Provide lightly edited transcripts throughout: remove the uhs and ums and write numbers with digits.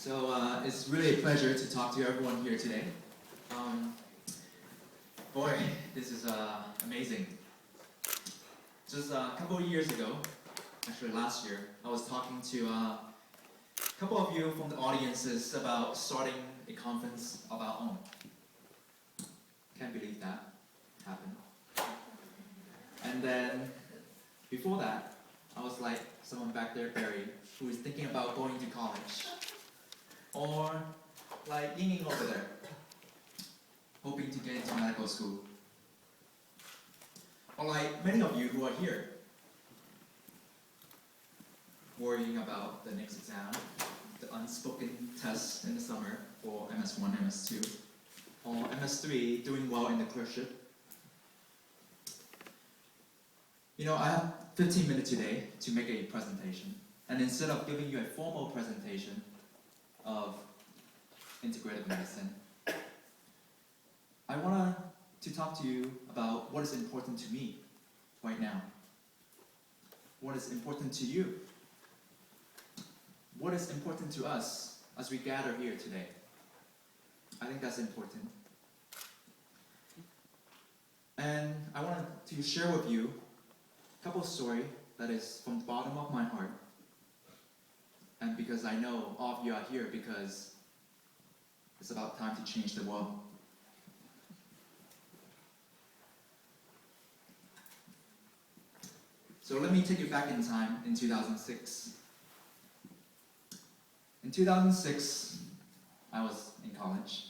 It's really a pleasure to talk to everyone here today. Boy, this is amazing. Just a couple of years ago, actually last year, I was talking to a couple of you from the audiences about starting a conference of our own. Can't believe that happened. And then, before that, I was like someone back there, Barry, who is thinking about going to college. Or like Yinging over there, hoping to get into medical school. Or like many of you who are here, worrying about the next exam, the unspoken test in the summer for MS1, MS2, or MS3, doing well in the clerkship. You know, I have 15 minutes today to make a presentation, and instead of giving you a formal presentation of integrative medicine, I want to talk to you about what is important to me right now. What is important to you? What is important to us as we gather here today? I think that's important. And I wanted to share with you a couple of stories that is from the bottom of my heart. And because I know all of you are here because it's about time to change the world. So let me take you back in time in 2006. In 2006, I was in college.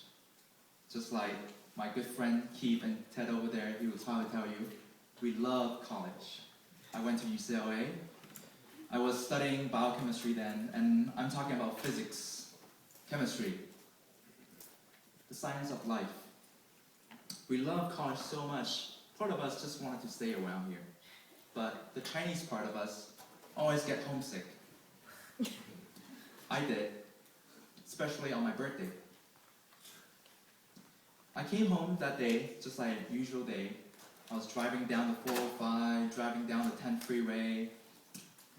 Just like my good friend Keith and Ted over there, he will probably tell you, we love college. I went to UCLA. I was studying biochemistry then, and I'm talking about physics, chemistry, the science of life. We love college so much, part of us just wanted to stay around here. But the Chinese part of us always get homesick. I did, especially on my birthday. I came home that day, just like a usual day. I was driving down the 405, driving down the 10 freeway.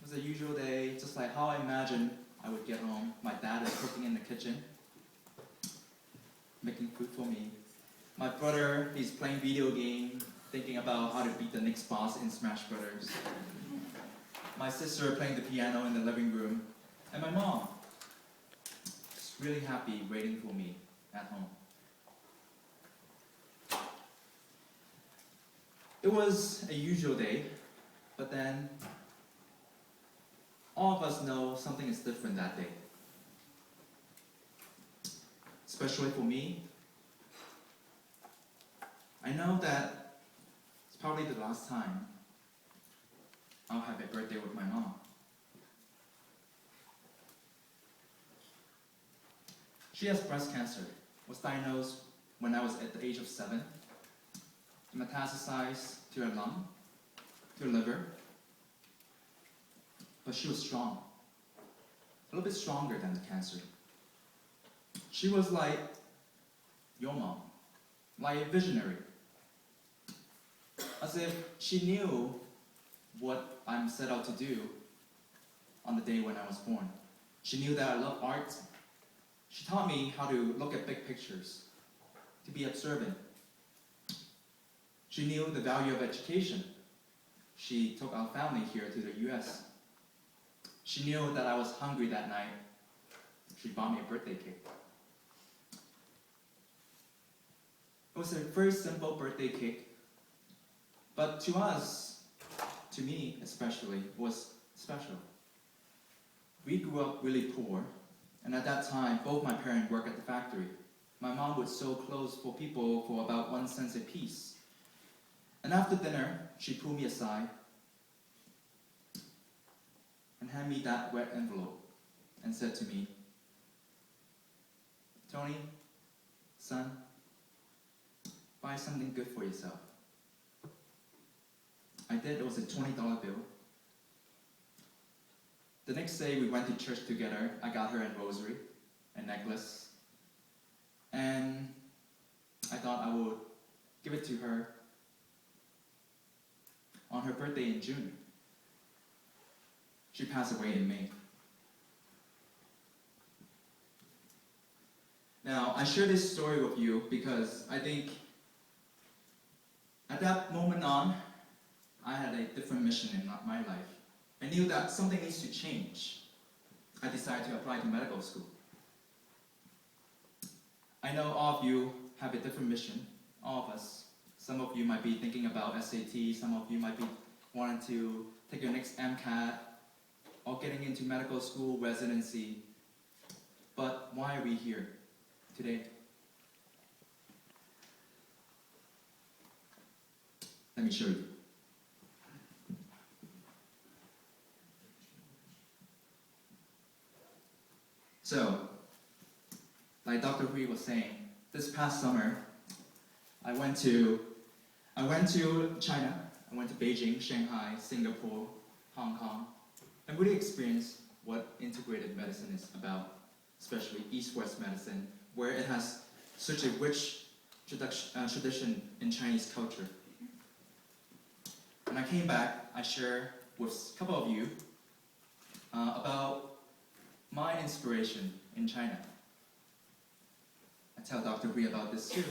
It was a usual day, just like how I imagined I would get home. My dad is cooking in the kitchen, making food for me. My brother, he's playing video game, thinking about how to beat the next boss in Smash Brothers. My sister playing the piano in the living room. And my mom, just really happy waiting for me at home. It was a usual day, but then all of us know something is different that day. Especially for me, I know that it's probably the last time I'll have a birthday with my mom. She has breast cancer, was diagnosed when I was at the age of 7. Metastasized to her lung, to her liver. But she was strong, a little bit stronger than the cancer. She was like your mom, like a visionary. As if she knew what I'm set out to do on the day when I was born. She knew that I love art. She taught me how to look at big pictures, to be observant. She knew the value of education. She took our family here to the US. She knew that I was hungry that night. She bought me a birthday cake. It was a very simple birthday cake, but to us, to me especially, it was special. We grew up really poor, and at that time, both my parents worked at the factory. My mom would sew clothes for people for about 1 cent a piece. And after dinner, she pulled me aside and handed me that wet envelope and said to me, Tony, son, buy something good for yourself. I did. It was a $20 bill. The next day, we went to church together. I got her a rosary, a necklace, and I thought I would give it to her on her birthday in June. She passed away in May. Now, I share this story with you because I think at that moment on, I had a different mission in my life. I knew that something needs to change. I decided to apply to medical school. I know all of you have a different mission, all of us. Some of you might be thinking about SAT, some of you might be wanting to take your next MCAT, or getting into medical school residency. But why are we here today? Let me show you. So, like Dr. Hui was saying, this past summer, I went to China. I went to Beijing, Shanghai, Singapore, Hong Kong, and really experienced what integrative medicine is about, especially East-West medicine, where it has such a rich tradition in Chinese culture. When I came back, I shared with a couple of you about my inspiration in China. I tell Dr. Hui about this too.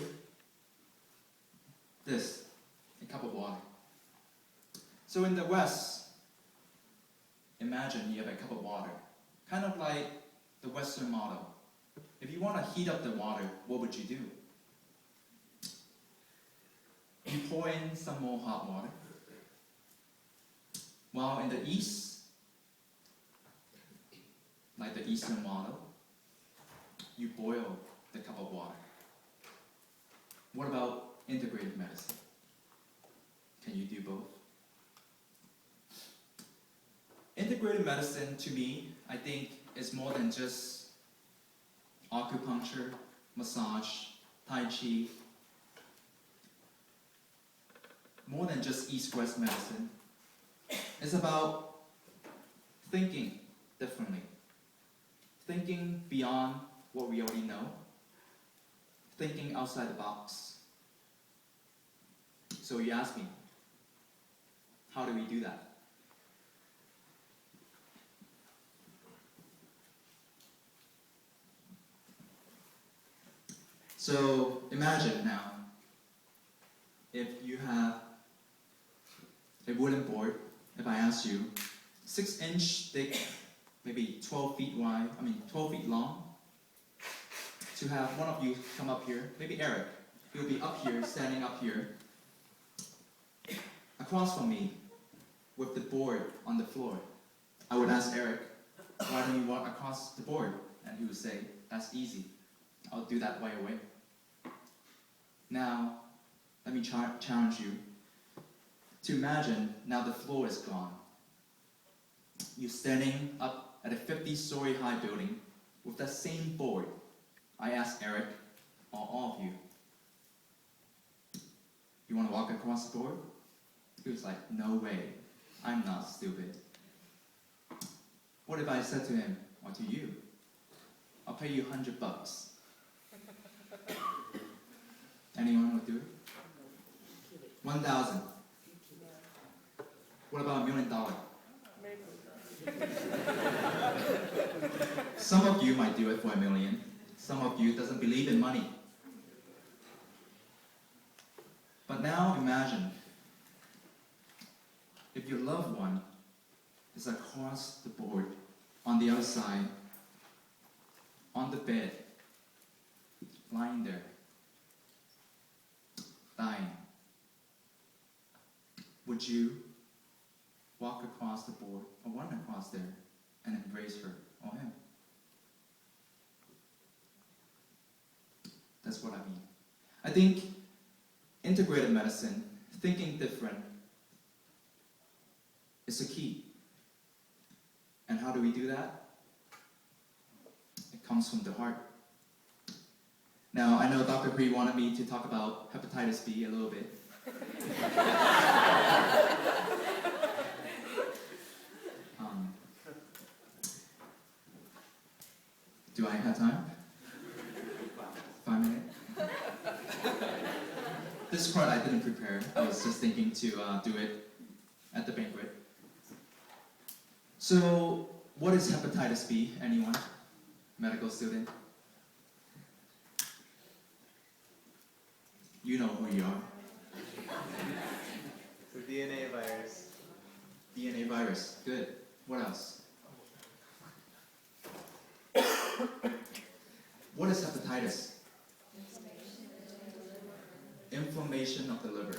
This, a cup of water. So in the West, imagine you have a cup of water, kind of like the Western model. If you want to heat up the water, what would you do? You pour in some more hot water. While in the East, like the Eastern model, you boil the cup of water. What about integrative medicine? Can you do both? Integrative medicine, to me, I think, is more than just acupuncture, massage, tai chi, more than just East-West medicine. It's about thinking differently, thinking beyond what we already know, thinking outside the box. So you ask me, how do we do that? So imagine now, if you have a wooden board, if I ask you, 6-inch thick, maybe 12 feet wide, 12 feet long, to have one of you come up here, maybe Eric, he'll be up here, standing up here, across from me, with the board on the floor. I would ask Eric, why don't you walk across the board? And he would say, that's easy. I'll do that right away. Now, let me challenge you to imagine now the floor is gone. You're standing up at a 50-story high building with that same board. I asked Eric, or all of you, you want to walk across the board? He was like, no way, I'm not stupid. What if I said to him, or to you, I'll pay you $100. Anyone would do it? 1,000. What about $1 million? Some of you might do it for $1 million. Some of you doesn't believe in money. But now imagine if your loved one is across the board, on the other side, on the bed, lying there, dying. Would you walk across the board or run across there and embrace her or him? That's what I mean. I think integrative medicine, thinking different, is the key. And how do we do that? It comes from the heart. Now, I know Dr. Hui wanted me to talk about hepatitis B a little bit. Do I have time? 5 minutes? This part I didn't prepare. I was just thinking to do it at the banquet. So, what is hepatitis B? Anyone? Medical student? You know who you are. It's a DNA virus. DNA virus. Good. What else? What is hepatitis? Inflammation of the liver.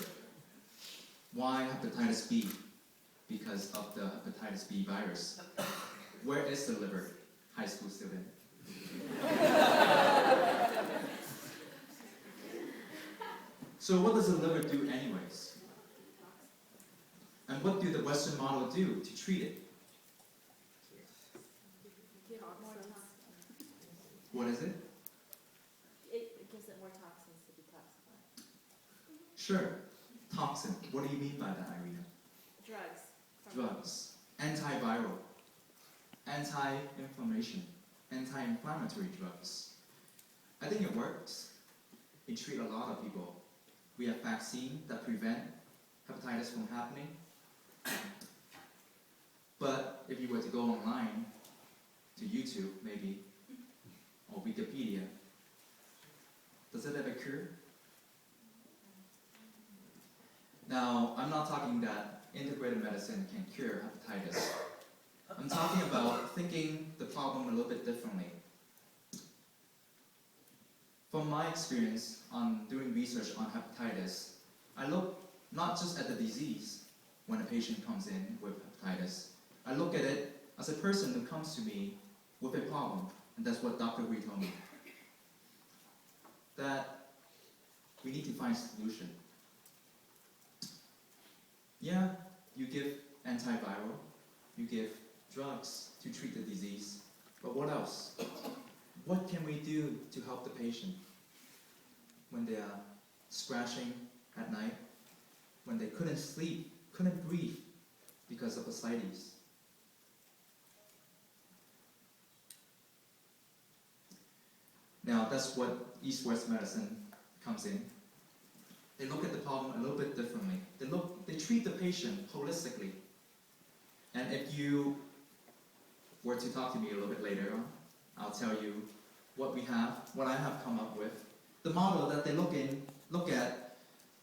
Why hepatitis B? Because of the hepatitis B virus. Where is the liver? High school student. So what does the liver do anyways? And what do the Western model do to treat it? What is it? It gives it more toxins to detoxify. Sure. Toxin. What do you mean by that, Irina? Drugs. Drugs. Antiviral. Anti-inflammation. Anti-inflammatory drugs. I think it works. It treats a lot of people. We have vaccines that prevent hepatitis from happening. But if you were to go online, to YouTube maybe, or Wikipedia, does it have a cure? Now, I'm not talking that integrated medicine can cure hepatitis. I'm talking about thinking the problem a little bit differently. From my experience on doing research on hepatitis, I look not just at the disease when a patient comes in with hepatitis. I look at it as a person who comes to me with a problem, and that's what Dr. Hui told me. That we need to find a solution. Yeah, you give antiviral, you give drugs to treat the disease, but what else? What can we do to help the patient when they are scratching at night, when they couldn't sleep, couldn't breathe because of ascites? Now that's what East-West medicine comes in. They look at the problem a little bit differently. They treat the patient holistically. And if you were to talk to me a little bit later on, I'll tell you what I have come up with, the model that they look at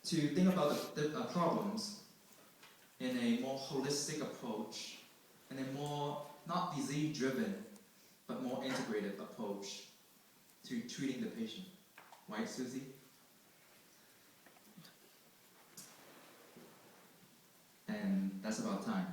to think about the problems in a more holistic approach, and a more, not disease-driven, but more integrated approach to treating the patient. Right, Susie? And that's about time.